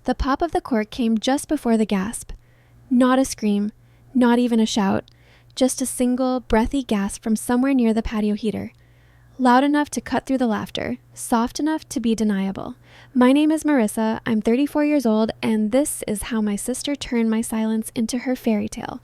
The pop of the cork came just before the gasp. Not a scream, not even a shout, just a single, breathy gasp from somewhere near the patio heater. Loud enough to cut through the laughter, soft enough to be deniable. My name is Marissa, I'm 34 years old, and this is how my sister turned my silence into her fairy tale.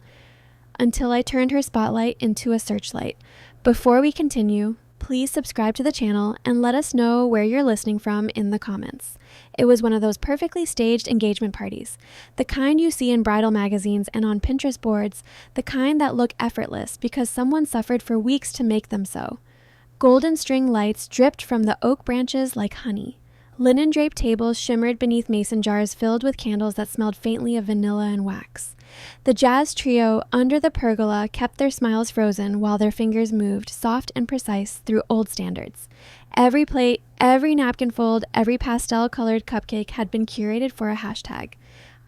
Until I turned her spotlight into a searchlight. Before we continue, please subscribe to the channel and let us know where you're listening from in the comments. It was one of those perfectly staged engagement parties, the kind you see in bridal magazines and on Pinterest boards, the kind that look effortless because someone suffered for weeks to make them so. Golden string lights dripped from the oak branches like honey. Linen-draped tables shimmered beneath mason jars filled with candles that smelled faintly of vanilla and wax. The jazz trio under the pergola kept their smiles frozen while their fingers moved, soft and precise, through old standards. Every plate, every napkin fold, every pastel-colored cupcake had been curated for a hashtag.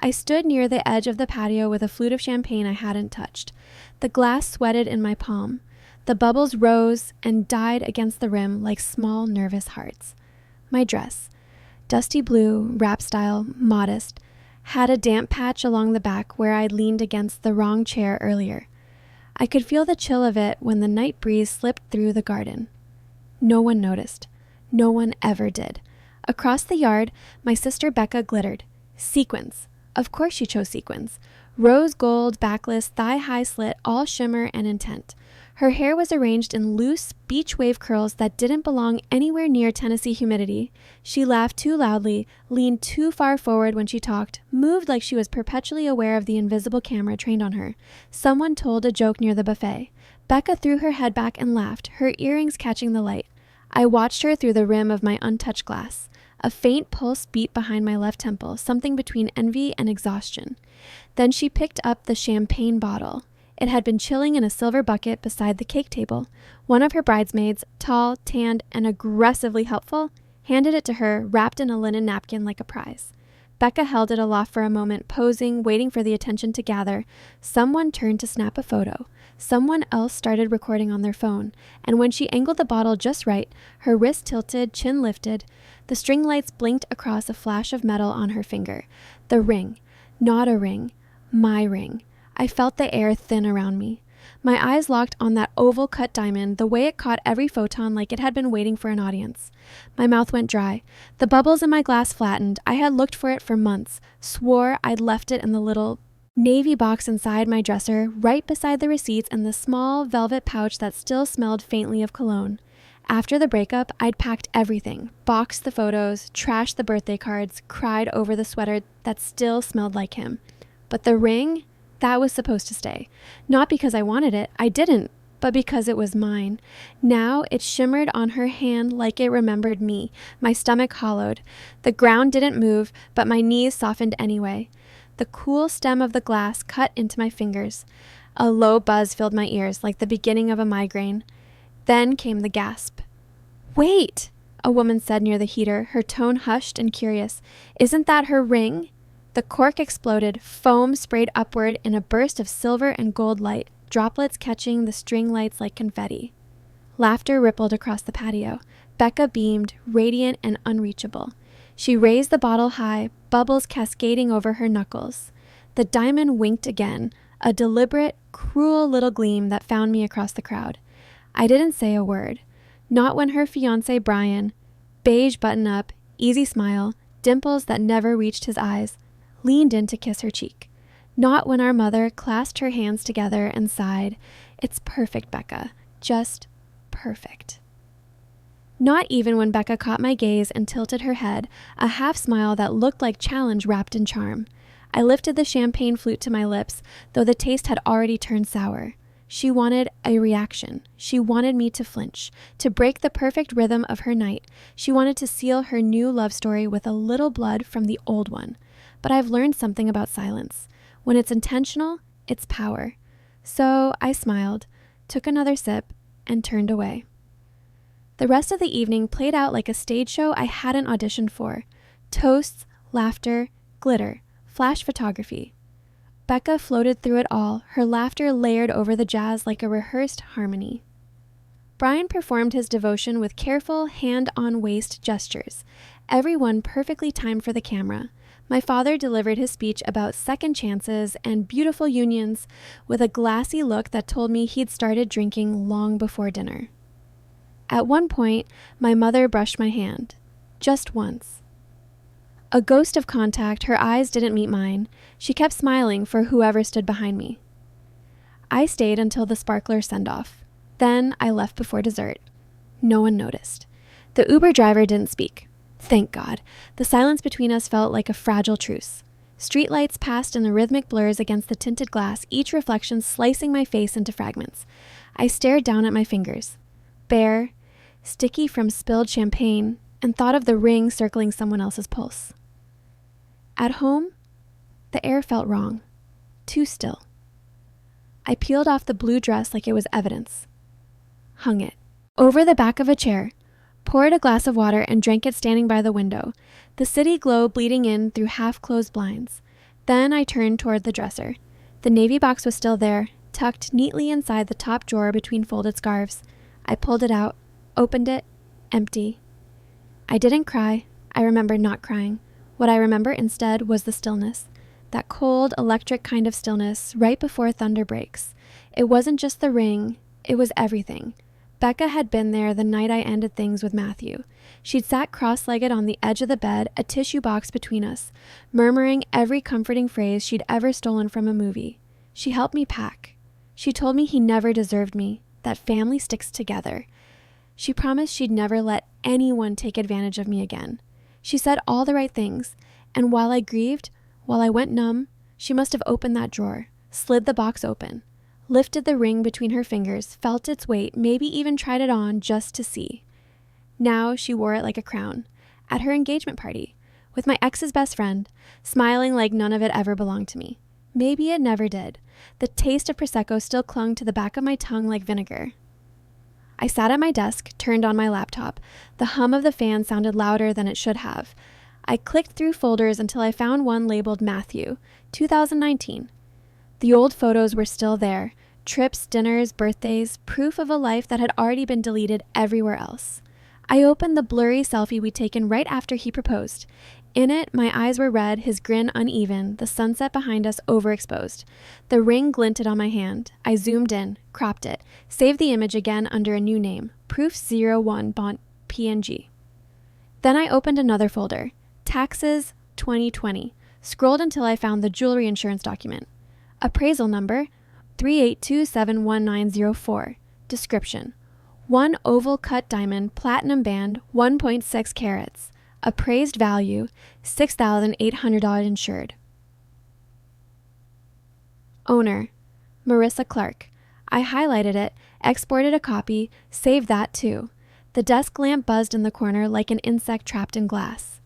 I stood near the edge of the patio with a flute of champagne I hadn't touched. The glass sweated in my palm. The bubbles rose and died against the rim like small, nervous hearts. My dress, dusty blue, wrap style, modest, had a damp patch along the back where I'd leaned against the wrong chair earlier. I could feel the chill of it when the night breeze slipped through the garden. No one noticed. No one ever did. Across the yard, my sister Becca glittered. Sequins. Of course she chose sequins. Rose gold, backless, thigh-high slit, all shimmer and intent. Her hair was arranged in loose, beach wave curls that didn't belong anywhere near Tennessee humidity. She laughed too loudly, leaned too far forward when she talked, moved like she was perpetually aware of the invisible camera trained on her. Someone told a joke near the buffet. Becca threw her head back and laughed, her earrings catching the light. I watched her through the rim of my untouched glass. A faint pulse beat behind my left temple, something between envy and exhaustion. Then she picked up the champagne bottle. It had been chilling in a silver bucket beside the cake table. One of her bridesmaids, tall, tanned, and aggressively helpful, handed it to her, wrapped in a linen napkin like a prize. Becca held it aloft for a moment, posing, waiting for the attention to gather. Someone turned to snap a photo. Someone else started recording on their phone, and when she angled the bottle just right, her wrist tilted, chin lifted, the string lights blinked across a flash of metal on her finger. The ring. Not a ring. My ring. I felt the air thin around me. My eyes locked on that oval-cut diamond, the way it caught every photon like it had been waiting for an audience. My mouth went dry. The bubbles in my glass flattened. I had looked for it for months, swore I'd left it in the little navy box inside my dresser, right beside the receipts and the small velvet pouch that still smelled faintly of cologne. After the breakup, I'd packed everything, boxed the photos, trashed the birthday cards, cried over the sweater that still smelled like him. But the ring? That was supposed to stay. Not because I wanted it, I didn't, but because it was mine. Now it shimmered on her hand like it remembered me. My stomach hollowed. The ground didn't move, but my knees softened anyway. The cool stem of the glass cut into my fingers. A low buzz filled my ears, like the beginning of a migraine. Then came the gasp. "Wait," a woman said near the heater, her tone hushed and curious. "Isn't that her ring?" The cork exploded, foam sprayed upward in a burst of silver and gold light, droplets catching the string lights like confetti. Laughter rippled across the patio. Becca beamed, radiant and unreachable. She raised the bottle high, bubbles cascading over her knuckles. The diamond winked again, a deliberate, cruel little gleam that found me across the crowd. I didn't say a word. Not when her fiancé Brian, beige button-up, easy smile, dimples that never reached his eyes, leaned in to kiss her cheek. Not when our mother clasped her hands together and sighed, "It's perfect, Becca. Just perfect." Not even when Becca caught my gaze and tilted her head, a half smile that looked like challenge wrapped in charm. I lifted the champagne flute to my lips, though the taste had already turned sour. She wanted a reaction. She wanted me to flinch, to break the perfect rhythm of her night. She wanted to seal her new love story with a little blood from the old one. But I've learned something about silence. When it's intentional, it's power. So I smiled, took another sip, and turned away. The rest of the evening played out like a stage show I hadn't auditioned for. Toasts, laughter, glitter, flash photography. Becca floated through it all, her laughter layered over the jazz like a rehearsed harmony. Brian performed his devotion with careful, hand-on-waist gestures, every one perfectly timed for the camera. My father delivered his speech about second chances and beautiful unions with a glassy look that told me he'd started drinking long before dinner. At one point, my mother brushed my hand. Just once. A ghost of contact, her eyes didn't meet mine. She kept smiling for whoever stood behind me. I stayed until the sparkler send-off. Then I left before dessert. No one noticed. The Uber driver didn't speak. Thank God. The silence between us felt like a fragile truce. Streetlights passed in the rhythmic blurs against the tinted glass, each reflection slicing my face into fragments. I stared down at my fingers. Bare, sticky from spilled champagne, and thought of the ring circling someone else's pulse. At home, the air felt wrong. Too still. I peeled off the blue dress like it was evidence. Hung it over the back of a chair, poured a glass of water and drank it standing by the window, the city glow bleeding in through half-closed blinds. Then I turned toward the dresser. The navy box was still there, tucked neatly inside the top drawer between folded scarves. I pulled it out, opened it, empty. I didn't cry. I remember not crying. What I remember instead was the stillness. That cold, electric kind of stillness right before thunder breaks. It wasn't just the ring, it was everything. Becca had been there the night I ended things with Matthew. She'd sat cross-legged on the edge of the bed, a tissue box between us, murmuring every comforting phrase she'd ever stolen from a movie. She helped me pack. She told me he never deserved me, that family sticks together. She promised she'd never let anyone take advantage of me again. She said all the right things, and while I grieved, while I went numb, she must have opened that drawer, slid the box open, lifted the ring between her fingers, felt its weight, maybe even tried it on just to see. Now she wore it like a crown, at her engagement party, with my ex's best friend, smiling like none of it ever belonged to me. Maybe it never did. The taste of Prosecco still clung to the back of my tongue like vinegar. I sat at my desk, turned on my laptop. The hum of the fan sounded louder than it should have. I clicked through folders until I found one labeled Matthew, 2019. The old photos were still there. Trips, dinners, birthdays, proof of a life that had already been deleted everywhere else. I opened the blurry selfie we'd taken right after he proposed. In it, my eyes were red, his grin uneven, the sunset behind us overexposed. The ring glinted on my hand. I zoomed in, cropped it, saved the image again under a new name, Proof01.png. Then I opened another folder, Taxes 2020, scrolled until I found the jewelry insurance document. Appraisal number 382791904. Description: 1 oval cut diamond, platinum band, 1.6 carats. Appraised value $6,800 insured. Owner Marissa Clark. I highlighted it, exported a copy, saved that too. The desk lamp buzzed in the corner like an insect trapped in glass.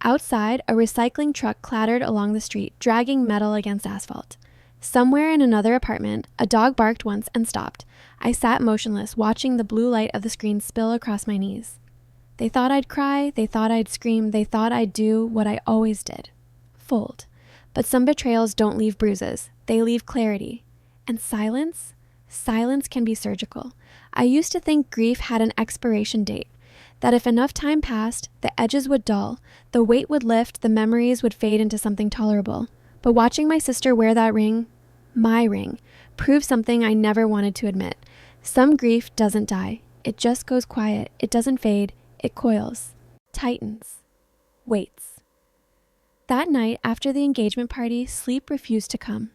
Outside, a recycling truck clattered along the street, dragging metal against asphalt. Somewhere in another apartment, a dog barked once and stopped. I sat motionless, watching the blue light of the screen spill across my knees. They thought I'd cry, they thought I'd scream, they thought I'd do what I always did. Fold. But some betrayals don't leave bruises, they leave clarity. And silence? Silence can be surgical. I used to think grief had an expiration date, that if enough time passed, the edges would dull, the weight would lift, the memories would fade into something tolerable. But watching my sister wear that ring, my ring, proved something I never wanted to admit. Some grief doesn't die. It just goes quiet. It doesn't fade. It coils, tightens, waits. That night, after the engagement party, sleep refused to come.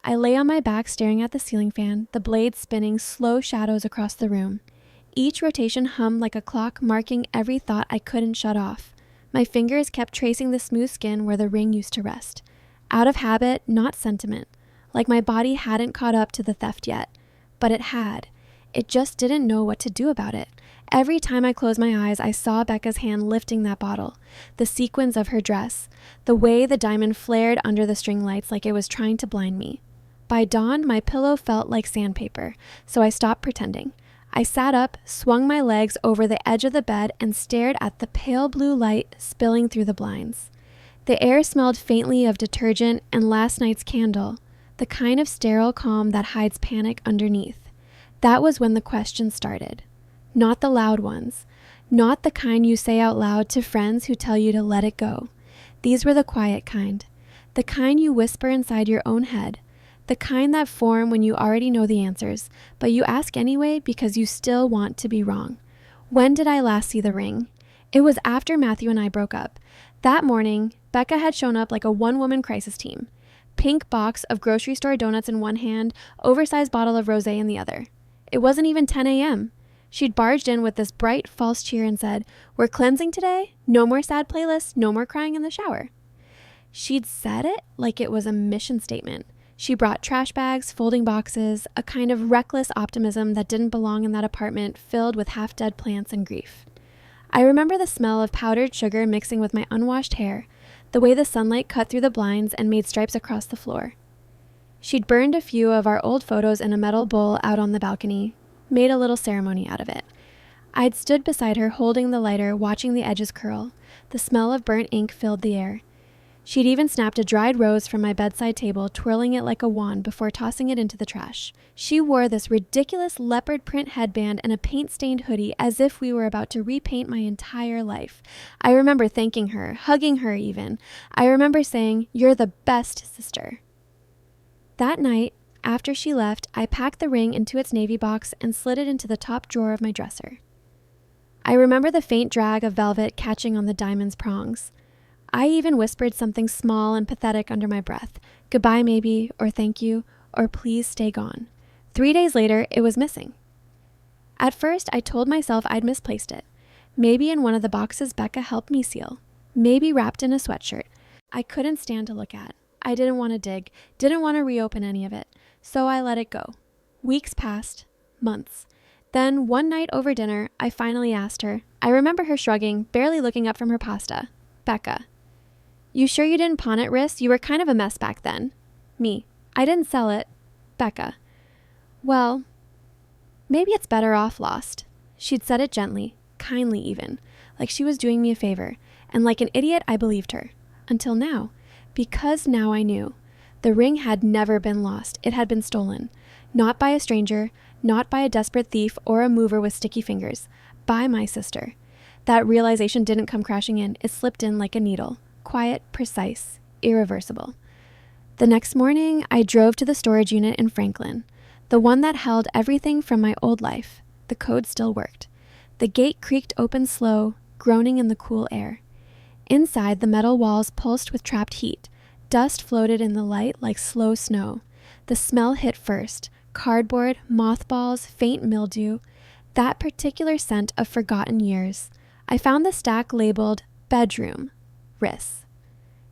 I lay on my back staring at the ceiling fan, the blades spinning slow shadows across the room. Each rotation hummed like a clock, marking every thought I couldn't shut off. My fingers kept tracing the smooth skin where the ring used to rest. Out of habit, not sentiment. Like my body hadn't caught up to the theft yet. But it had. It just didn't know what to do about it. Every time I closed my eyes, I saw Becca's hand lifting that bottle, the sequins of her dress, the way the diamond flared under the string lights like it was trying to blind me. By dawn, my pillow felt like sandpaper, so I stopped pretending. I sat up, swung my legs over the edge of the bed, and stared at the pale blue light spilling through the blinds. The air smelled faintly of detergent and last night's candle, the kind of sterile calm that hides panic underneath. That was when the questions started. Not the loud ones, not the kind you say out loud to friends who tell you to let it go. These were the quiet kind. The kind you whisper inside your own head. The kind that form when you already know the answers, but you ask anyway because you still want to be wrong. When did I last see the ring? It was after Matthew and I broke up. That morning, Becca had shown up like a one-woman crisis team. Pink box of grocery store donuts in one hand, oversized bottle of rosé in the other. It wasn't even 10 a.m. She'd barged in with this bright, false cheer and said, "We're cleansing today. No more sad playlists, no more crying in the shower." She'd said it like it was a mission statement. She brought trash bags, folding boxes, a kind of reckless optimism that didn't belong in that apartment filled with half-dead plants and grief. I remember the smell of powdered sugar mixing with my unwashed hair, the way the sunlight cut through the blinds and made stripes across the floor. She'd burned a few of our old photos in a metal bowl out on the balcony, made a little ceremony out of it. I'd stood beside her holding the lighter, watching the edges curl. The smell of burnt ink filled the air. She'd even snapped a dried rose from my bedside table, twirling it like a wand before tossing it into the trash. She wore this ridiculous leopard print headband and a paint-stained hoodie as if we were about to repaint my entire life. I remember thanking her, hugging her even. I remember saying, "You're the best sister." That night, after she left, I packed the ring into its navy box and slid it into the top drawer of my dresser. I remember the faint drag of velvet catching on the diamond's prongs. I even whispered something small and pathetic under my breath. Goodbye, maybe, or thank you, or please stay gone. 3 days later, it was missing. At first, I told myself I'd misplaced it. Maybe in one of the boxes Becca helped me seal. Maybe wrapped in a sweatshirt. I couldn't stand to look at. I didn't want to dig, didn't want to reopen any of it. So I let it go. Weeks passed, months. Then one night over dinner, I finally asked her. I remember her shrugging, barely looking up from her pasta. "Becca, you sure you didn't pawn it, Riss? You were kind of a mess back then." Me. "I didn't sell it." Becca. "Well, maybe it's better off lost." She'd said it gently, kindly even, like she was doing me a favor, and like an idiot, I believed her. Until now. Because now I knew. The ring had never been lost. It had been stolen. Not by a stranger, not by a desperate thief or a mover with sticky fingers. By my sister. That realization didn't come crashing in. It slipped in like a needle. Quiet, precise, irreversible. The next morning, I drove to the storage unit in Franklin, the one that held everything from my old life. The code still worked. The gate creaked open slow, groaning in the cool air. Inside, the metal walls pulsed with trapped heat. Dust floated in the light like slow snow. The smell hit first. Cardboard, mothballs, faint mildew. That particular scent of forgotten years. I found the stack labeled bedroom. Riss.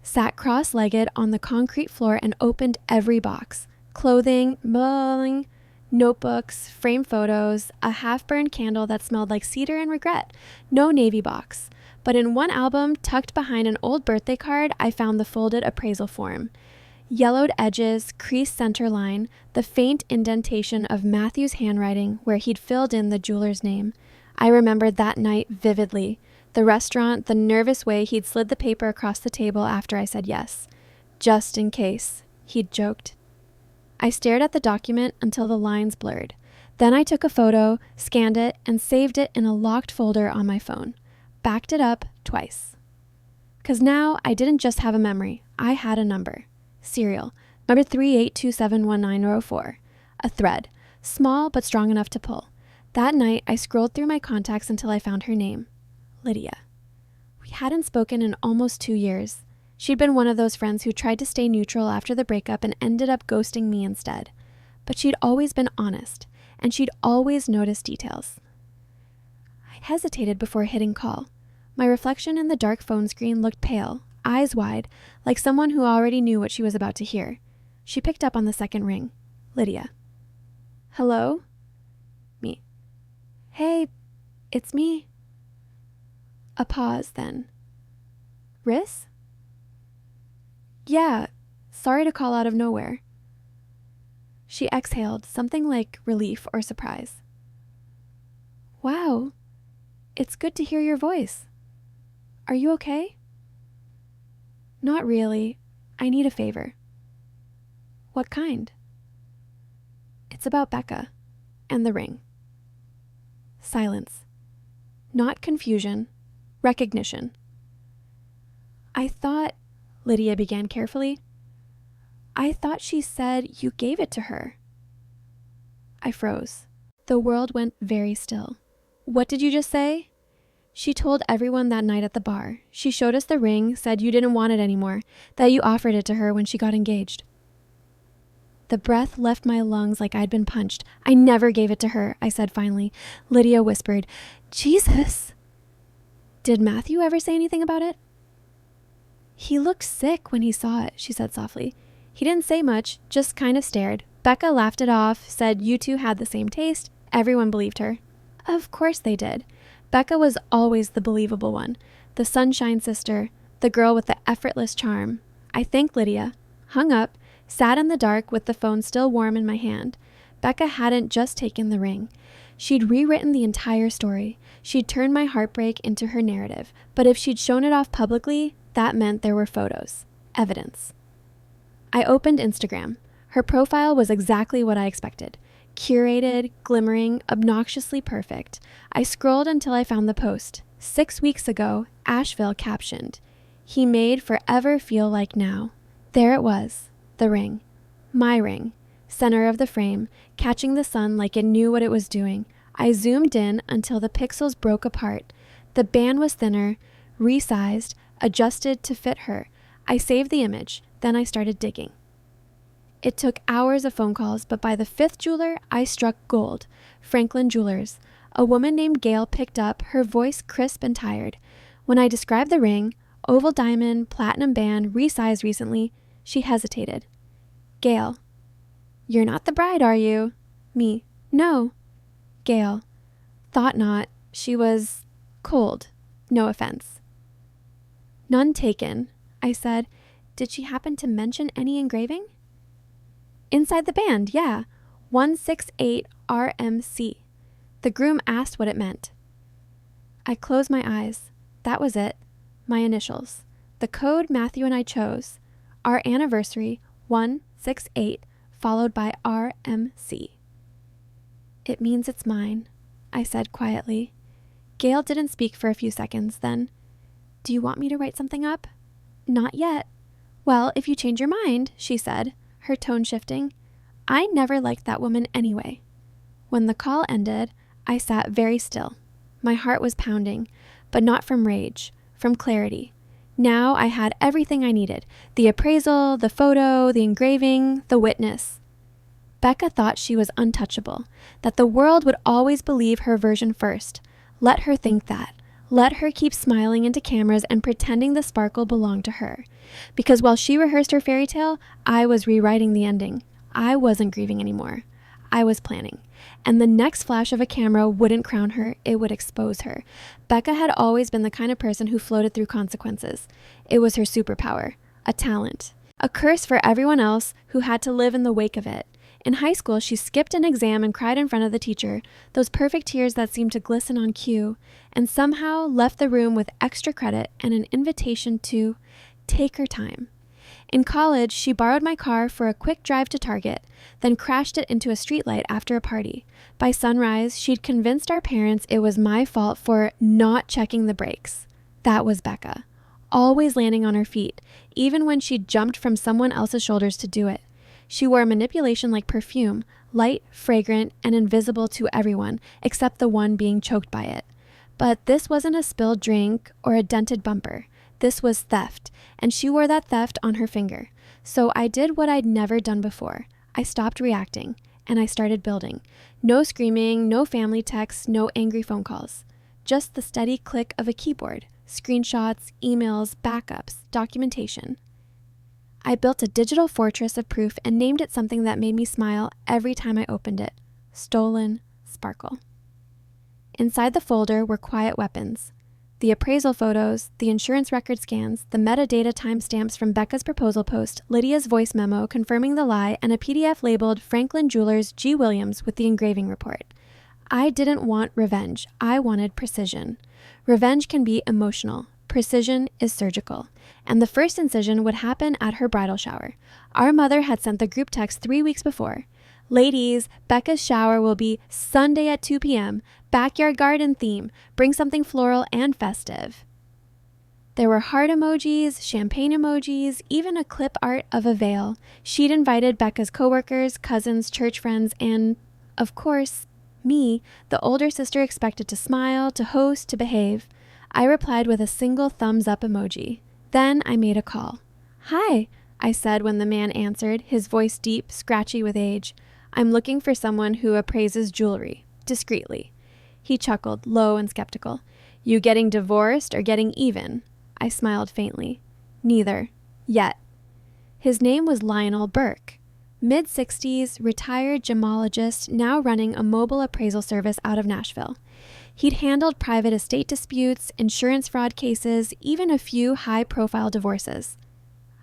Sat cross-legged on the concrete floor and opened every box. Clothing, mulling, notebooks, framed photos, a half-burned candle that smelled like cedar and regret. No navy box. But in one album, tucked behind an old birthday card, I found the folded appraisal form. Yellowed edges, creased center line, the faint indentation of Matthew's handwriting where he'd filled in the jeweler's name. I remembered that night vividly. The restaurant, the nervous way he'd slid the paper across the table after I said yes. "Just in case," he'd joked. I stared at the document until the lines blurred. Then I took a photo, scanned it, and saved it in a locked folder on my phone. Backed it up twice. 'Cause now I didn't just have a memory. I had a number. Serial. Number 38271904. A thread. Small but strong enough to pull. That night, I scrolled through my contacts until I found her name. Lydia. We hadn't spoken in almost 2 years. She'd been one of those friends who tried to stay neutral after the breakup and ended up ghosting me instead. But she'd always been honest, and she'd always noticed details. I hesitated before hitting call. My reflection in the dark phone screen looked pale, eyes wide, like someone who already knew what she was about to hear. She picked up on the second ring. Lydia. "Hello?" Me. "Hey, it's me." A pause, then. "Riss?" "Yeah, sorry to call out of nowhere." She exhaled, something like relief or surprise. "Wow, it's good to hear your voice. Are you okay?" "Not really. I need a favor." "What kind?" "It's about Becca and the ring." Silence. Not confusion, recognition. I thought, Lydia began carefully. I thought she said you gave it to her. I froze. The world went very still. What did you just say? She told everyone that night at the bar. She showed us the ring, said you didn't want it anymore, that you offered it to her when she got engaged. The breath left my lungs like I'd been punched. I never gave it to her, I said finally. Lydia whispered, Jesus! Did Matthew ever say anything about it? He looked sick when he saw it, she said softly. He didn't say much, just kind of stared. Becca laughed it off, said you two had the same taste. Everyone believed her. Of course they did. Becca was always the believable one, the sunshine sister, the girl with the effortless charm. I thanked Lydia, hung up, sat in the dark with the phone still warm in my hand. Becca hadn't just taken the ring. She'd rewritten the entire story. She'd turned my heartbreak into her narrative. But if she'd shown it off publicly, that meant there were photos, evidence. I opened Instagram. Her profile was exactly what I expected. Curated, glimmering, obnoxiously perfect. I scrolled until I found the post. 6 weeks ago, Asheville captioned, "He made forever feel like now." There it was, the ring. My ring. Center of the frame, catching the sun like it knew what it was doing. I zoomed in until the pixels broke apart. The band was thinner, resized, adjusted to fit her. I saved the image, then I started digging. It took hours of phone calls, but by the 5th jeweler, I struck gold. Franklin Jewelers. A woman named Gail picked up, her voice crisp and tired. When I described the ring, oval diamond, platinum band, resized recently, she hesitated. Gail. You're not the bride, are you? Me. No. Gail. Thought not. She was cold. No offense. None taken, I said. Did she happen to mention any engraving? Inside the band, yeah. 168 RMC. The groom asked what it meant. I closed my eyes. That was it. My initials. The code Matthew and I chose. Our anniversary, 168, followed by RMC. It means it's mine, I said quietly. Gail didn't speak for a few seconds, then, do you want me to write something up? Not yet. Well, if you change your mind, she said, her tone shifting. I never liked that woman anyway. When the call ended, I sat very still. My heart was pounding, but not from rage, from clarity. Now I had everything I needed. The appraisal, the photo, the engraving, the witness. Becca thought she was untouchable, that the world would always believe her version first. Let her think that. Let her keep smiling into cameras and pretending the sparkle belonged to her. Because while she rehearsed her fairy tale, I was rewriting the ending. I wasn't grieving anymore. I was planning. And the next flash of a camera wouldn't crown her, it would expose her. Becca had always been the kind of person who floated through consequences. It was her superpower, a talent, a curse for everyone else who had to live in the wake of it. In high school, she skipped an exam and cried in front of the teacher, those perfect tears that seemed to glisten on cue, and somehow left the room with extra credit and an invitation to take her time. In college, she borrowed my car for a quick drive to Target, then crashed it into a streetlight after a party. By sunrise, she'd convinced our parents it was my fault for not checking the brakes. That was Becca, always landing on her feet, even when she'd jumped from someone else's shoulders to do it. She wore manipulation like perfume, light, fragrant, and invisible to everyone, except the one being choked by it. But this wasn't a spilled drink or a dented bumper. This was theft, and she wore that theft on her finger. So I did what I'd never done before. I stopped reacting, and I started building. No screaming, no family texts, no angry phone calls. Just the steady click of a keyboard, screenshots, emails, backups, documentation. I built a digital fortress of proof and named it something that made me smile every time I opened it. Stolen Sparkle. Inside the folder were quiet weapons. The appraisal photos, the insurance record scans, the metadata timestamps from Becca's proposal post, Lydia's voice memo confirming the lie, and a PDF labeled Franklin Jewelers G. Williams with the engraving report. I didn't want revenge. I wanted precision. Revenge can be emotional. Precision is surgical. And the first incision would happen at her bridal shower. Our mother had sent the group text 3 weeks before. Ladies, Becca's shower will be Sunday at 2 p.m. Backyard garden theme. Bring something floral and festive. There were heart emojis, champagne emojis, even a clip art of a veil. She'd invited Becca's coworkers, cousins, church friends, and, of course, me, the older sister expected to smile, to host, to behave. I replied with a single thumbs up emoji. Then I made a call. "Hi," I said when the man answered, his voice deep, scratchy with age. "I'm looking for someone who appraises jewelry, discreetly." He chuckled, low and skeptical. "You getting divorced or getting even?" I smiled faintly. "Neither. Yet." His name was Lionel Burke. Mid-60s, retired gemologist, now running a mobile appraisal service out of Nashville. He'd handled private estate disputes, insurance fraud cases, even a few high-profile divorces.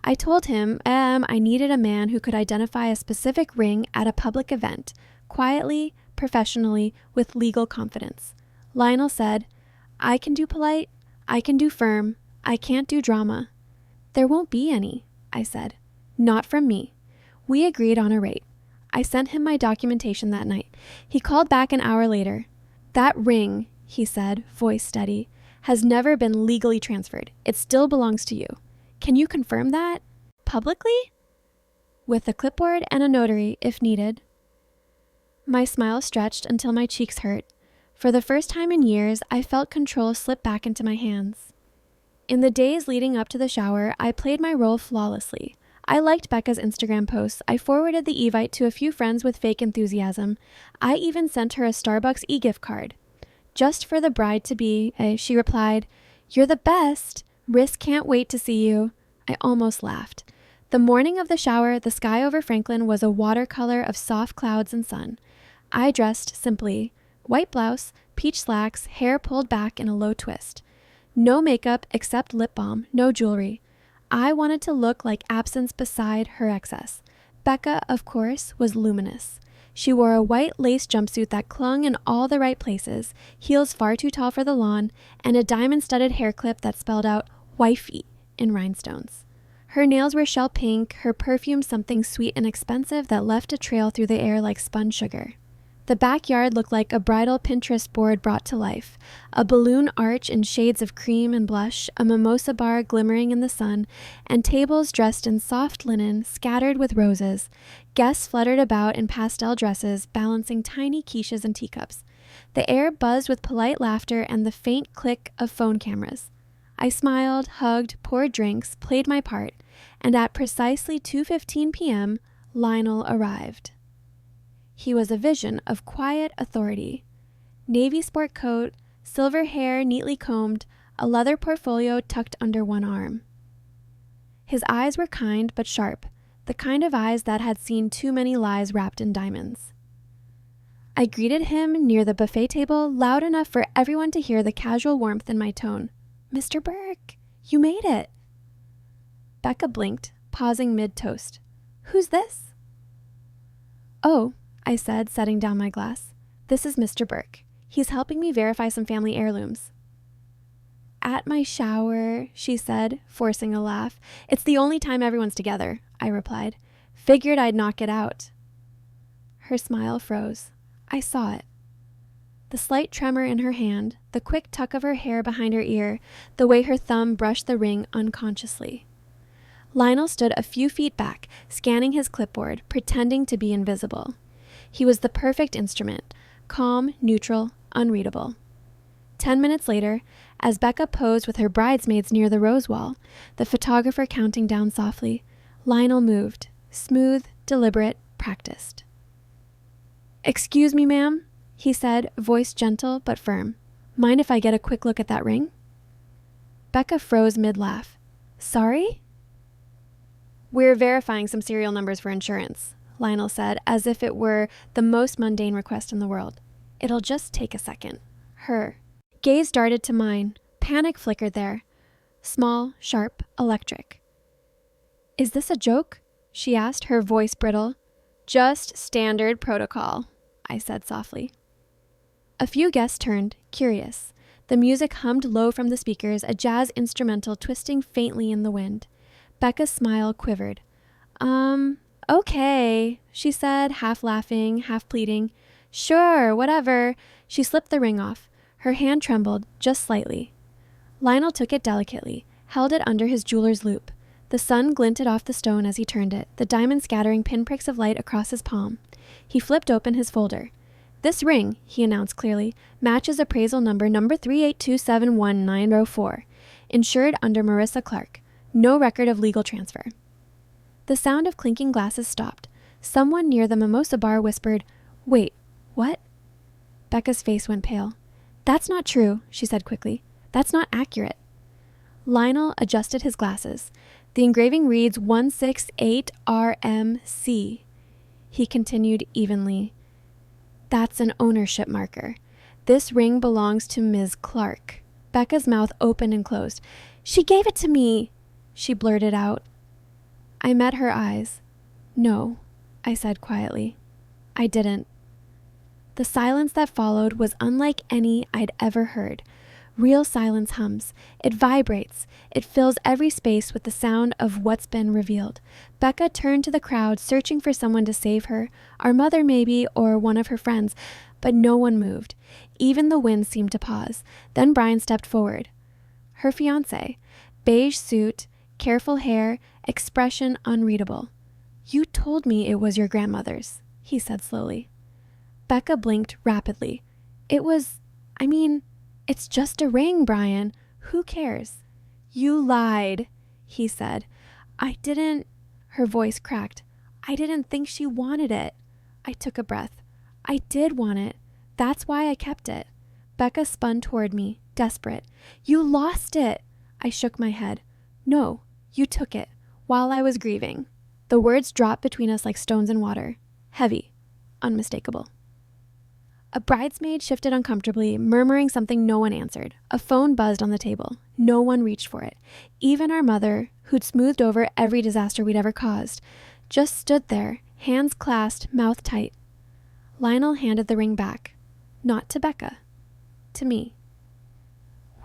I told him I needed a man who could identify a specific ring at a public event, quietly, professionally, with legal confidence. Lionel said, "I can do polite, I can do firm, I can't do drama." "There won't be any," I said. "Not from me." We agreed on a rate. I sent him my documentation that night. He called back an hour later. "That ring," he said, voice steady, "has never been legally transferred. It still belongs to you. Can you confirm that? Publicly?" "With a clipboard and a notary, if needed." My smile stretched until my cheeks hurt. For the first time in years, I felt control slip back into my hands. In the days leading up to the shower, I played my role flawlessly. I liked Becca's Instagram posts. I forwarded the Evite to a few friends with fake enthusiasm. I even sent her a Starbucks e-gift card. Just for the bride-to-be, she replied, "You're the best. Risk can't wait to see you." I almost laughed. The morning of the shower, the sky over Franklin was a watercolor of soft clouds and sun. I dressed simply. White blouse, peach slacks, hair pulled back in a low twist. No makeup except lip balm, no jewelry. I wanted to look like absence beside her excess. Becca, of course, was luminous. She wore a white lace jumpsuit that clung in all the right places, heels far too tall for the lawn, and a diamond-studded hair clip that spelled out "wifey" in rhinestones. Her nails were shell pink, her perfume something sweet and expensive that left a trail through the air like spun sugar. The backyard looked like a bridal Pinterest board brought to life. A balloon arch in shades of cream and blush, a mimosa bar glimmering in the sun, and tables dressed in soft linen scattered with roses. Guests fluttered about in pastel dresses, balancing tiny quiches and teacups. The air buzzed with polite laughter and the faint click of phone cameras. I smiled, hugged, poured drinks, played my part, and at precisely 2:15 p.m., Lionel arrived. He was a vision of quiet authority. Navy sport coat, silver hair neatly combed, a leather portfolio tucked under one arm. His eyes were kind but sharp, the kind of eyes that had seen too many lies wrapped in diamonds. I greeted him near the buffet table, loud enough for everyone to hear the casual warmth in my tone. "Mr. Burke, you made it." Becca blinked, pausing mid-toast. "Who's this?" "Oh," I said, setting down my glass. "This is Mr. Burke. He's helping me verify some family heirlooms." "At my shower," she said, forcing a laugh. "It's the only time everyone's together," I replied. "Figured I'd knock it out." Her smile froze. I saw it. The slight tremor in her hand, the quick tuck of her hair behind her ear, the way her thumb brushed the ring unconsciously. Lionel stood a few feet back, scanning his clipboard, pretending to be invisible. He was the perfect instrument, calm, neutral, unreadable. 10 minutes later, as Becca posed with her bridesmaids near the rose wall, the photographer counting down softly, Lionel moved, smooth, deliberate, practiced. "Excuse me, ma'am," he said, voice gentle but firm. "Mind if I get a quick look at that ring?" Becca froze mid-laugh. "Sorry?" "We're verifying some serial numbers for insurance," Lionel said, as if it were the most mundane request in the world. "It'll just take a second." Her gaze darted to mine. Panic flickered there. Small, sharp, electric. "Is this a joke?" she asked, her voice brittle. "Just standard protocol," I said softly. A few guests turned, curious. The music hummed low from the speakers, a jazz instrumental twisting faintly in the wind. Becca's smile quivered. Okay, she said, half laughing, half pleading. "Sure, whatever." She slipped the ring off. Her hand trembled, just slightly. Lionel took it delicately, held it under his jeweler's loop. The sun glinted off the stone as he turned it, the diamond scattering pinpricks of light across his palm. He flipped open his folder. "This ring," he announced clearly, "matches appraisal number 382719004, insured under Marissa Clark. No record of legal transfer." The sound of clinking glasses stopped. Someone near the mimosa bar whispered, "Wait, what?" Becca's face went pale. "That's not true," she said quickly. "That's not accurate." Lionel adjusted his glasses. "The engraving reads 168RMC. He continued evenly. "That's an ownership marker. This ring belongs to Ms. Clark." Becca's mouth opened and closed. "She gave it to me," she blurted out. I met her eyes. "No," I said quietly. "I didn't." The silence that followed was unlike any I'd ever heard. Real silence hums. It vibrates. It fills every space with the sound of what's been revealed. Becca turned to the crowd, searching for someone to save her, our mother maybe, or one of her friends, but no one moved. Even the wind seemed to pause. Then Brian stepped forward. Her fiancé. Beige suit, careful hair, expression unreadable. "You told me it was your grandmother's," he said slowly. Becca blinked rapidly. It's just a ring, Brian. Who cares?" "You lied," he said. "I didn't," her voice cracked. "I didn't think she wanted it." I took a breath. "I did want it. That's why I kept it." Becca spun toward me, desperate. "You lost it." I shook my head. "No, you took it, while I was grieving." The words dropped between us like stones in water. Heavy, unmistakable. A bridesmaid shifted uncomfortably, murmuring something no one answered. A phone buzzed on the table. No one reached for it. Even our mother, who'd smoothed over every disaster we'd ever caused, just stood there, hands clasped, mouth tight. Lionel handed the ring back. Not to Becca. To me.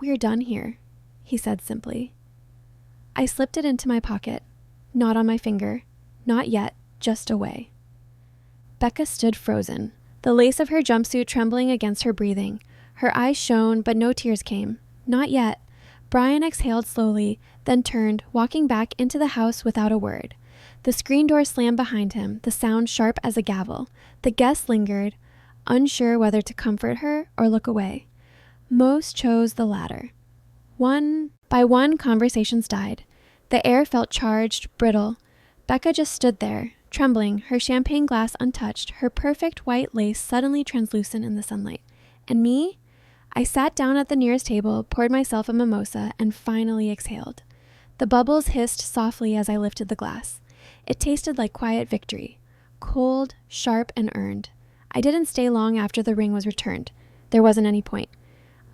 "We're done here," he said simply. I slipped it into my pocket. Not on my finger. Not yet, just away. Becca stood frozen, the lace of her jumpsuit trembling against her breathing. Her eyes shone, but no tears came. Not yet. Brian exhaled slowly, then turned, walking back into the house without a word. The screen door slammed behind him, the sound sharp as a gavel. The guests lingered, unsure whether to comfort her or look away. Most chose the latter. One by one, conversations died. The air felt charged, brittle. Becca just stood there, trembling, her champagne glass untouched, her perfect white lace suddenly translucent in the sunlight. And me? I sat down at the nearest table, poured myself a mimosa, and finally exhaled. The bubbles hissed softly as I lifted the glass. It tasted like quiet victory, cold, sharp, and earned. I didn't stay long after the ring was returned. There wasn't any point.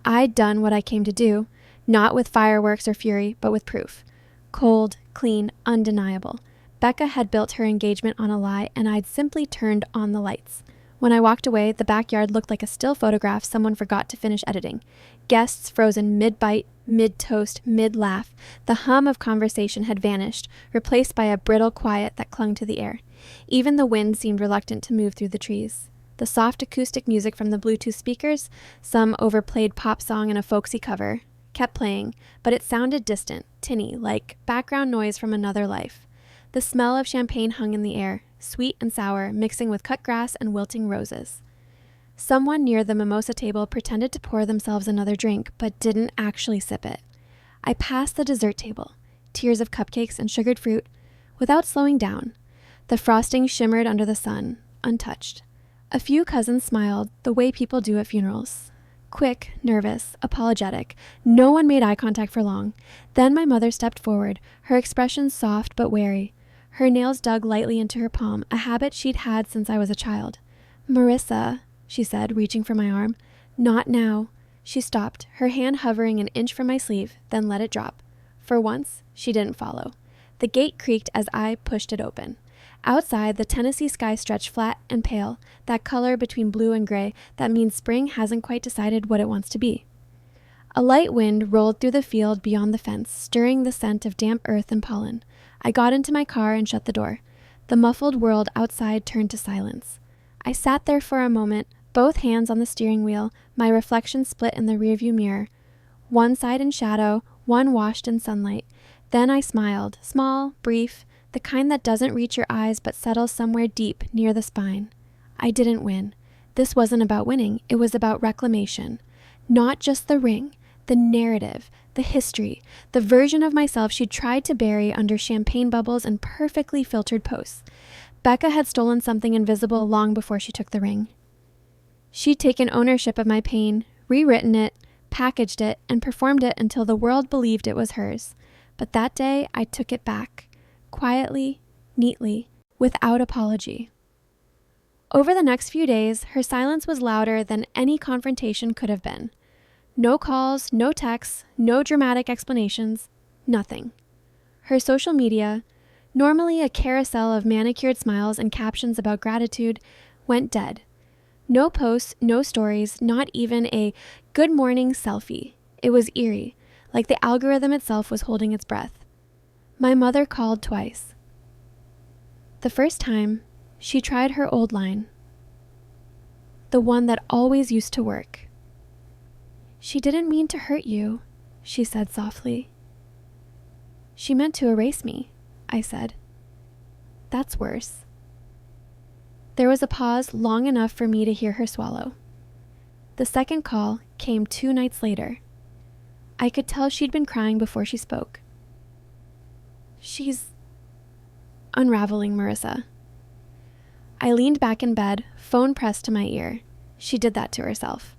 I'd done what I came to do, not with fireworks or fury, but with proof. Cold, clean, undeniable. Becca had built her engagement on a lie, and I'd simply turned on the lights. When I walked away, the backyard looked like a still photograph someone forgot to finish editing. Guests frozen mid-bite, mid-toast, mid-laugh. The hum of conversation had vanished, replaced by a brittle quiet that clung to the air. Even the wind seemed reluctant to move through the trees. The soft acoustic music from the Bluetooth speakers, some overplayed pop song and a folksy cover, kept playing, but it sounded distant, tinny, like background noise from another life. The smell of champagne hung in the air, sweet and sour, mixing with cut grass and wilting roses. Someone near the mimosa table pretended to pour themselves another drink, but didn't actually sip it. I passed the dessert table, tiers of cupcakes and sugared fruit, without slowing down. The frosting shimmered under the sun, untouched. A few cousins smiled, the way people do at funerals. Quick, nervous, apologetic. No one made eye contact for long. Then my mother stepped forward, her expression soft but wary. Her nails dug lightly into her palm, a habit she'd had since I was a child. "Marissa," she said, reaching for my arm. "Not now." She stopped, her hand hovering an inch from my sleeve, then let it drop. For once, she didn't follow. The gate creaked as I pushed it open. Outside, the Tennessee sky stretched flat and pale, that color between blue and gray that means spring hasn't quite decided what it wants to be. A light wind rolled through the field beyond the fence, stirring the scent of damp earth and pollen. I got into my car and shut the door. The muffled world outside turned to silence. I sat there for a moment, both hands on the steering wheel, my reflection split in the rearview mirror. One side in shadow, one washed in sunlight. Then I smiled, small, brief, the kind that doesn't reach your eyes but settles somewhere deep near the spine. I didn't win. This wasn't about winning. It was about reclamation. Not just the ring, the narrative, the history, the version of myself she'd tried to bury under champagne bubbles and perfectly filtered posts. Becca had stolen something invisible long before she took the ring. She'd taken ownership of my pain, rewritten it, packaged it, and performed it until the world believed it was hers. But that day, I took it back, quietly, neatly, without apology. Over the next few days, her silence was louder than any confrontation could have been. No calls, no texts, no dramatic explanations, nothing. Her social media, normally a carousel of manicured smiles and captions about gratitude, went dead. No posts, no stories, not even a good morning selfie. It was eerie, like the algorithm itself was holding its breath. My mother called twice. The first time, she tried her old line. The one that always used to work. "She didn't mean to hurt you," she said softly. "She meant to erase me," I said. "That's worse." There was a pause long enough for me to hear her swallow. The second call came 2 nights later. I could tell she'd been crying before she spoke. "She's unraveling, Marissa." I leaned back in bed, phone pressed to my ear. She did that to herself.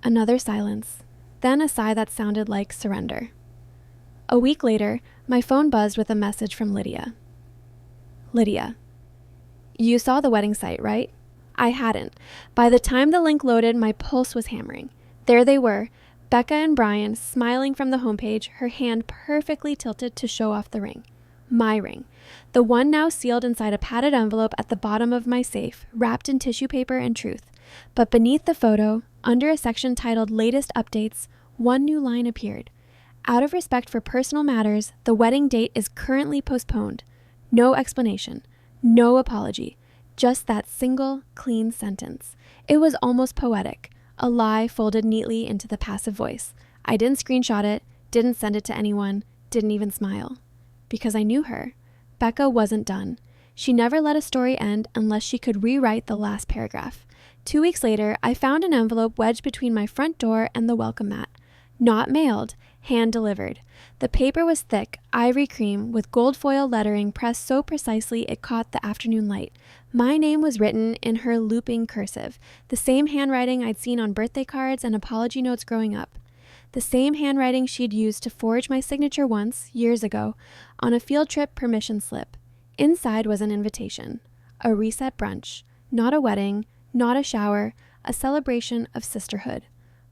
Another silence, then a sigh that sounded like surrender. A week later, my phone buzzed with a message from Lydia. "Lydia, you saw the wedding site, right?" I hadn't. By the time the link loaded, my pulse was hammering. There they were, Becca and Brian, smiling from the homepage, her hand perfectly tilted to show off the ring. My ring. The one now sealed inside a padded envelope at the bottom of my safe, wrapped in tissue paper and truth. But beneath the photo, under a section titled Latest Updates, one new line appeared. "Out of respect for personal matters, the wedding date is currently postponed." No explanation. No apology. Just that single, clean sentence. It was almost poetic. A lie folded neatly into the passive voice. I didn't screenshot it, didn't send it to anyone, didn't even smile. Because I knew her. Becca wasn't done. She never let a story end unless she could rewrite the last paragraph. 2 weeks later, I found an envelope wedged between my front door and the welcome mat. Not mailed, hand-delivered. The paper was thick, ivory cream, with gold foil lettering pressed so precisely it caught the afternoon light. My name was written in her looping cursive, the same handwriting I'd seen on birthday cards and apology notes growing up. The same handwriting she'd used to forge my signature once, years ago, on a field trip permission slip. Inside was an invitation. A reset brunch. Not a wedding, not a shower, a celebration of sisterhood.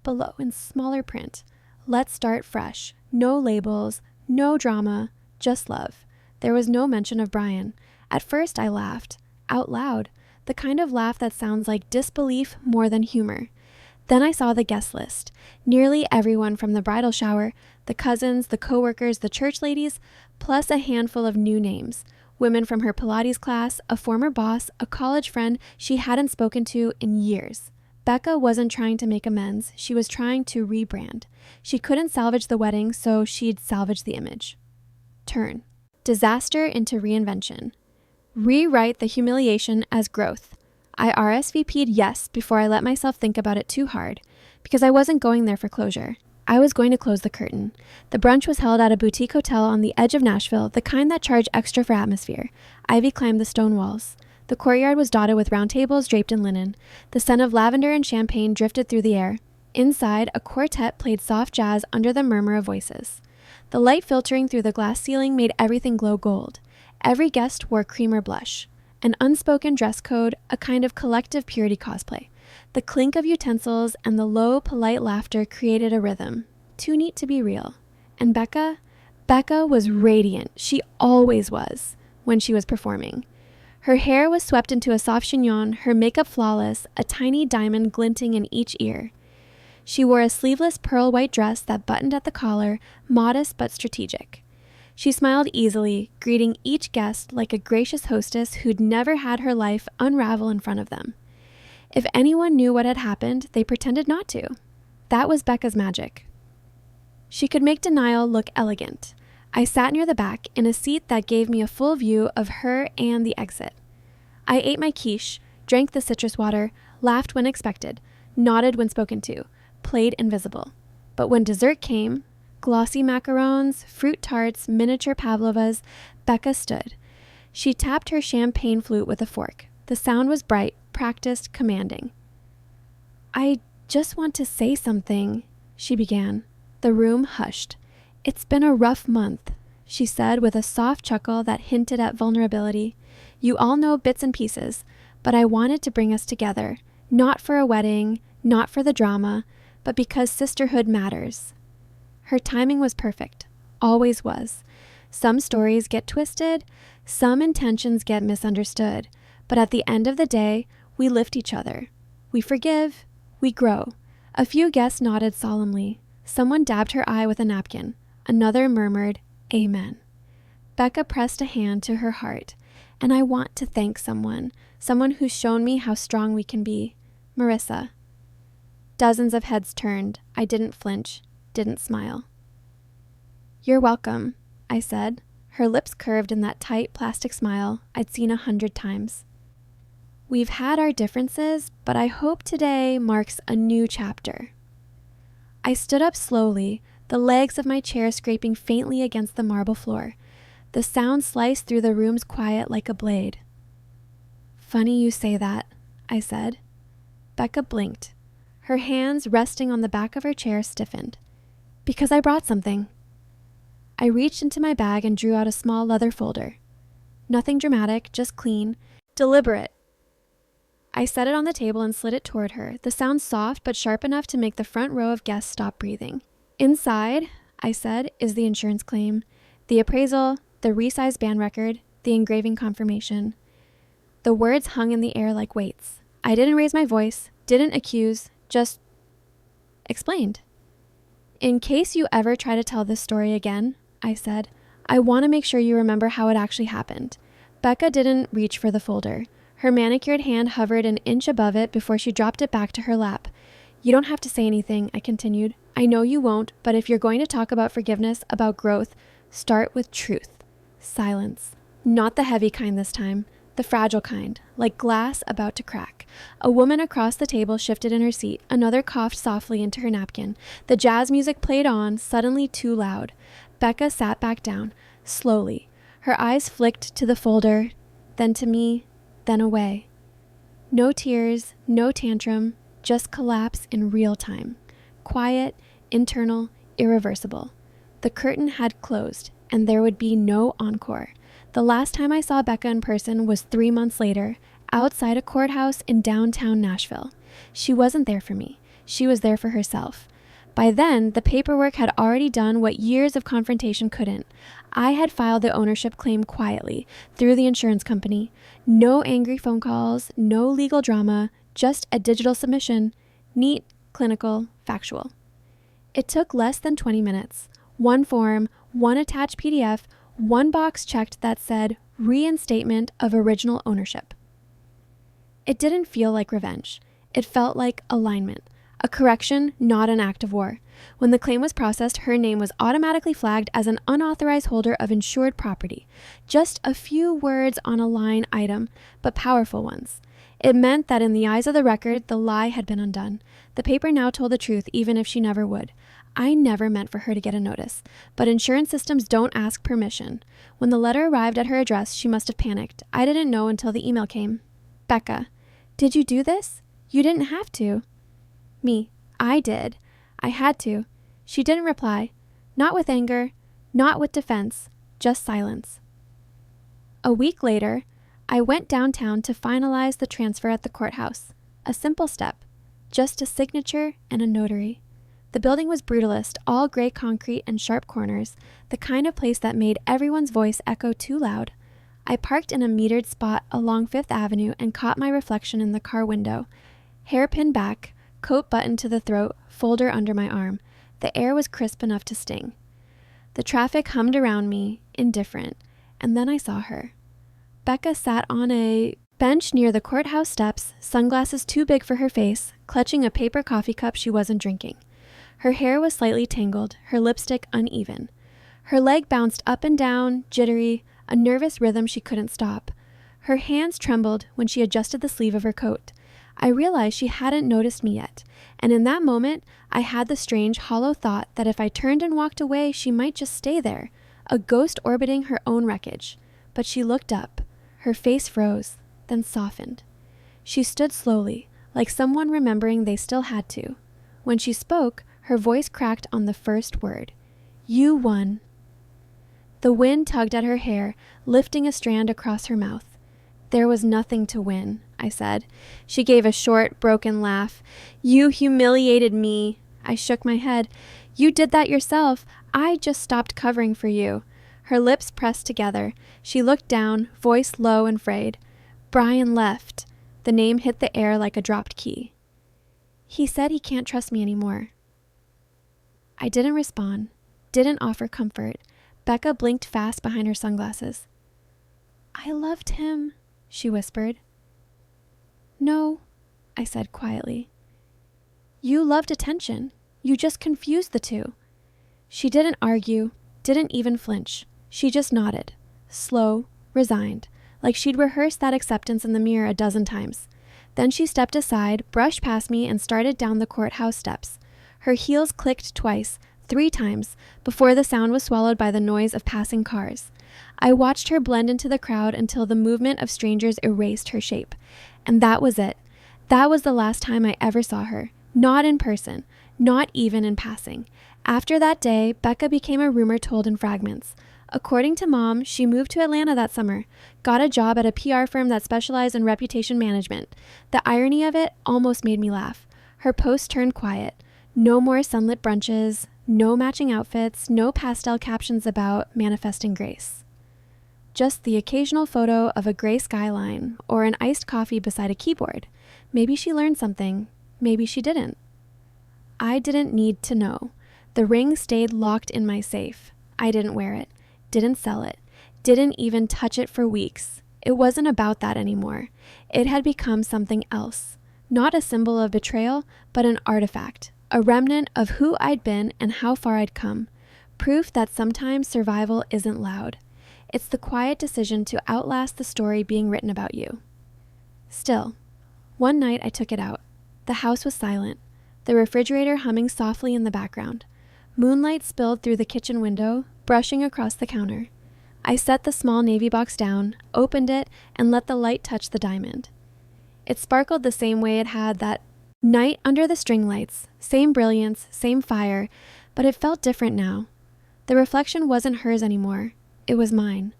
Below in smaller print, "Let's start fresh." No labels, no drama, just love. There was no mention of Brian. At first I laughed, out loud, the kind of laugh that sounds like disbelief more than humor. Then I saw the guest list. Nearly everyone from the bridal shower, the cousins, the co-workers, the church ladies, plus a handful of new names. Women from her Pilates class, a former boss, a college friend she hadn't spoken to in years. Becca wasn't trying to make amends. She was trying to rebrand. She couldn't salvage the wedding, so she'd salvage the image. Turn. Disaster into reinvention. Rewrite the humiliation as growth. I RSVP'd yes before I let myself think about it too hard, because I wasn't going there for closure. I was going to close the curtain. The brunch was held at a boutique hotel on the edge of Nashville, the kind that charged extra for atmosphere. Ivy climbed the stone walls. The courtyard was dotted with round tables draped in linen. The scent of lavender and champagne drifted through the air. Inside, a quartet played soft jazz under the murmur of voices. The light filtering through the glass ceiling made everything glow gold. Every guest wore cream or blush. An unspoken dress code, a kind of collective purity cosplay. The clink of utensils and the low, polite laughter created a rhythm. Too neat to be real. And Becca was radiant. She always was when she was performing. Her hair was swept into a soft chignon, her makeup flawless, a tiny diamond glinting in each ear. She wore a sleeveless pearl white dress that buttoned at the collar, modest but strategic. She smiled easily, greeting each guest like a gracious hostess who'd never had her life unravel in front of them. If anyone knew what had happened, they pretended not to. That was Becca's magic. She could make denial look elegant. I sat near the back in a seat that gave me a full view of her and the exit. I ate my quiche, drank the citrus water, laughed when expected, nodded when spoken to, played invisible. But when dessert came, glossy macarons, fruit tarts, miniature pavlovas, Becca stood. She tapped her champagne flute with a fork. The sound was bright, practiced, commanding. "I just want to say something," she began. The room hushed. "It's been a rough month," she said with a soft chuckle that hinted at vulnerability. "You all know bits and pieces, but I wanted to bring us together, not for a wedding, not for the drama, but because sisterhood matters." Her timing was perfect, always was. Some stories get twisted, some intentions get misunderstood, but at the end of the day, we lift each other. We forgive, we grow. A few guests nodded solemnly. Someone dabbed her eye with a napkin. Another murmured, "Amen." Becca pressed a hand to her heart. "And I want to thank someone who's shown me how strong we can be. Marissa." Dozens of heads turned. I didn't flinch, didn't smile. "You're welcome," I said. Her lips curved in that tight plastic smile I'd seen 100 times. "We've had our differences, but I hope today marks a new chapter." I stood up slowly, the legs of my chair scraping faintly against the marble floor. The sound sliced through the room's quiet like a blade. "Funny you say that," I said. Becca blinked. Her hands, resting on the back of her chair, stiffened. "Because I brought something." I reached into my bag and drew out a small leather folder. Nothing dramatic, just clean, deliberate. I set it on the table and slid it toward her, the sound soft but sharp enough to make the front row of guests stop breathing. "Inside," I said, "is the insurance claim, the appraisal, the resized band record, the engraving confirmation." The words hung in the air like weights. I didn't raise my voice, didn't accuse, just explained. "In case you ever try to tell this story again," I said, "I want to make sure you remember how it actually happened." Becca didn't reach for the folder. Her manicured hand hovered an inch above it before she dropped it back to her lap. "You don't have to say anything," I continued. "I know you won't, but if you're going to talk about forgiveness, about growth, start with truth." Silence. Not the heavy kind this time. The fragile kind, like glass about to crack. A woman across the table shifted in her seat. Another coughed softly into her napkin. The jazz music played on, suddenly too loud. Becca sat back down, slowly. Her eyes flicked to the folder, then to me, then away. No tears, no tantrum, just collapse in real time. Quiet, internal, irreversible. The curtain had closed, and there would be no encore. The last time I saw Becca in person was 3 months later, outside a courthouse in downtown Nashville. She wasn't there for me. She was there for herself. By then, the paperwork had already done what years of confrontation couldn't. I had filed the ownership claim quietly, through the insurance company. No angry phone calls, no legal drama, just a digital submission. Neat, clinical, factual. It took less than 20 minutes. One form, one attached PDF, one box checked that said, "Reinstatement of original ownership." It didn't feel like revenge. It felt like alignment. A correction, not an act of war. When the claim was processed, her name was automatically flagged as an unauthorized holder of insured property. Just a few words on a line item, but powerful ones. It meant that in the eyes of the record, the lie had been undone. The paper now told the truth, even if she never would. I never meant for her to get a notice, but insurance systems don't ask permission. When the letter arrived at her address, she must have panicked. I didn't know until the email came. "Becca, did you do this? You didn't have to." Me. "I did. I had to." She didn't reply. Not with anger, not with defense, just silence. A week later, I went downtown to finalize the transfer at the courthouse. A simple step, just a signature and a notary. The building was brutalist, all gray concrete and sharp corners, the kind of place that made everyone's voice echo too loud. I parked in a metered spot along 5th Avenue and caught my reflection in the car window. Hair pinned back, coat buttoned to the throat, folder under my arm. The air was crisp enough to sting. The traffic hummed around me, indifferent, and then I saw her. Becca sat on a bench near the courthouse steps, sunglasses too big for her face, clutching a paper coffee cup she wasn't drinking. Her hair was slightly tangled, her lipstick uneven. Her leg bounced up and down, jittery, a nervous rhythm she couldn't stop. Her hands trembled when she adjusted the sleeve of her coat. I realized she hadn't noticed me yet, and in that moment, I had the strange, hollow thought that if I turned and walked away, she might just stay there, a ghost orbiting her own wreckage. But she looked up. Her face froze, then softened. She stood slowly, like someone remembering they still had to. When she spoke, her voice cracked on the first word. "You won." The wind tugged at her hair, lifting a strand across her mouth. "There was nothing to win," I said. She gave a short, broken laugh. "You humiliated me." I shook my head. "You did that yourself. I just stopped covering for you." Her lips pressed together. She looked down, voice low and frayed. "Brian left." The name hit the air like a dropped key. "He said he can't trust me anymore." I didn't respond, didn't offer comfort. Becca blinked fast behind her sunglasses. "I loved him," she whispered. "No," I said quietly. "You loved attention. You just confused the two." She didn't argue, didn't even flinch. She just nodded, slow, resigned, like she'd rehearsed that acceptance in the mirror a dozen times. Then she stepped aside, brushed past me, and started down the courthouse steps. Her heels clicked twice, 3 times, before the sound was swallowed by the noise of passing cars. I watched her blend into the crowd until the movement of strangers erased her shape. And that was it. That was the last time I ever saw her. Not in person, not even in passing. After that day, Becca became a rumor told in fragments. According to Mom, she moved to Atlanta that summer, got a job at a PR firm that specialized in reputation management. The irony of it almost made me laugh. Her posts turned quiet. No more sunlit brunches, no matching outfits, no pastel captions about manifesting grace. Just the occasional photo of a gray skyline or an iced coffee beside a keyboard. Maybe she learned something. Maybe she didn't. I didn't need to know. The ring stayed locked in my safe. I didn't wear it, didn't sell it, didn't even touch it for weeks. It wasn't about that anymore. It had become something else. Not a symbol of betrayal, but an artifact, a remnant of who I'd been and how far I'd come. Proof that sometimes survival isn't loud. It's the quiet decision to outlast the story being written about you. Still, one night I took it out. The house was silent, the refrigerator humming softly in the background. Moonlight spilled through the kitchen window, brushing across the counter. I set the small navy box down, opened it, and let the light touch the diamond. It sparkled the same way it had that night under the string lights, same brilliance, same fire, but it felt different now. The reflection wasn't hers anymore. It was mine.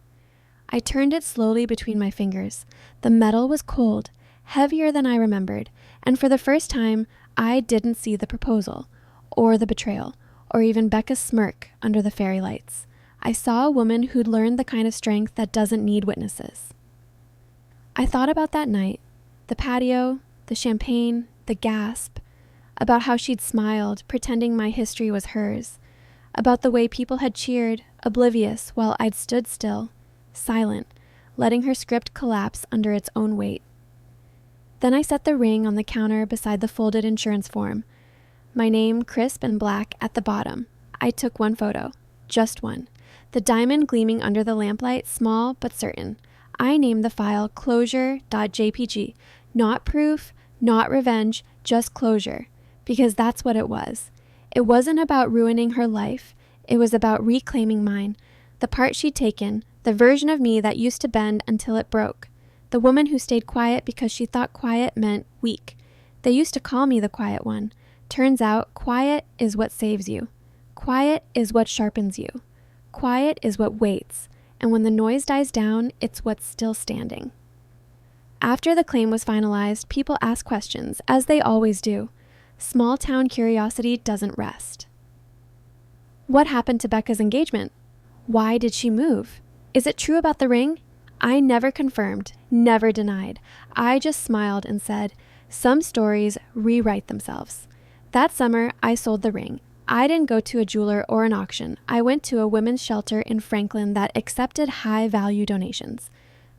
I turned it slowly between my fingers. The metal was cold, heavier than I remembered, and for the first time, I didn't see the proposal, or the betrayal, or even Becca's smirk under the fairy lights. I saw a woman who'd learned the kind of strength that doesn't need witnesses. I thought about that night, the patio, the champagne, the gasp, about how she'd smiled, pretending my history was hers, about the way people had cheered, oblivious, while I'd stood still, silent, letting her script collapse under its own weight. Then I set the ring on the counter beside the folded insurance form. My name crisp and black at the bottom. I took one photo, just one. The diamond gleaming under the lamplight, small but certain. I named the file closure.jpg, not proof, not revenge, just closure, because that's what it was. It wasn't about ruining her life. It was about reclaiming mine, the part she'd taken, the version of me that used to bend until it broke. The woman who stayed quiet because she thought quiet meant weak. They used to call me the quiet one. Turns out, quiet is what saves you. Quiet is what sharpens you. Quiet is what waits, and when the noise dies down, it's what's still standing. After the claim was finalized, people asked questions, as they always do. Small town curiosity doesn't rest. What happened to Becca's engagement? Why did she move? Is it true about the ring? I never confirmed, never denied. I just smiled and said, some stories rewrite themselves. That summer, I sold the ring. I didn't go to a jeweler or an auction. I went to a women's shelter in Franklin that accepted high-value donations.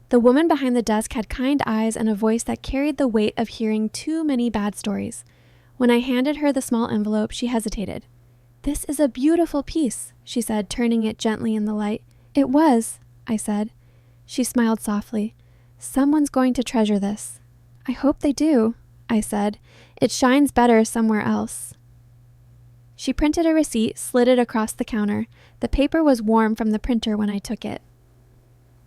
The woman behind the desk had kind eyes and a voice that carried the weight of hearing too many bad stories. When I handed her the small envelope, she hesitated. "This is a beautiful piece," she said, turning it gently in the light. "It was," I said. She smiled softly. "Someone's going to treasure this." "I hope they do," I said. "It shines better somewhere else." She printed a receipt, slid it across the counter. The paper was warm from the printer when I took it.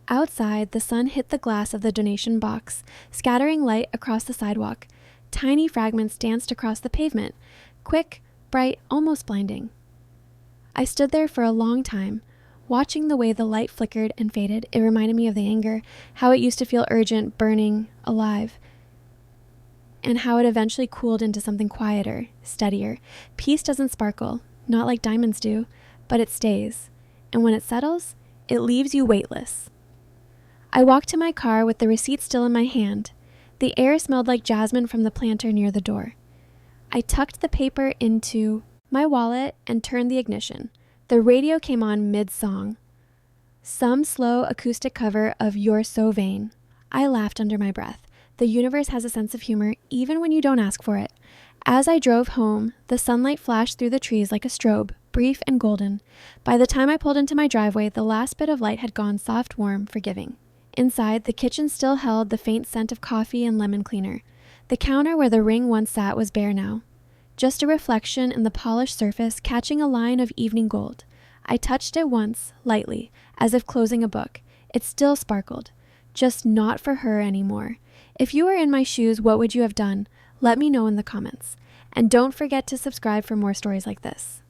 Outside, the sun hit the glass of the donation box, scattering light across the sidewalk. Tiny fragments danced across the pavement, quick, bright, almost blinding. I stood there for a long time, watching the way the light flickered and faded. It reminded me of the anger, how it used to feel urgent, burning, alive, and how it eventually cooled into something quieter, steadier. Peace doesn't sparkle, not like diamonds do, but it stays. And when it settles, it leaves you weightless. I walked to my car with the receipt still in my hand. The air smelled like jasmine from the planter near the door. I tucked the paper into my wallet and turned the ignition. The radio came on mid-song. Some slow acoustic cover of "You're So Vain." I laughed under my breath. The universe has a sense of humor even when you don't ask for it. As I drove home, the sunlight flashed through the trees like a strobe, brief and golden. By the time I pulled into my driveway, the last bit of light had gone soft, warm, forgiving. Inside, the kitchen still held the faint scent of coffee and lemon cleaner. The counter where the ring once sat was bare now. Just a reflection in the polished surface, catching a line of evening gold. I touched it once, lightly, as if closing a book. It still sparkled. Just not for her anymore. If you were in my shoes, what would you have done? Let me know in the comments. And don't forget to subscribe for more stories like this.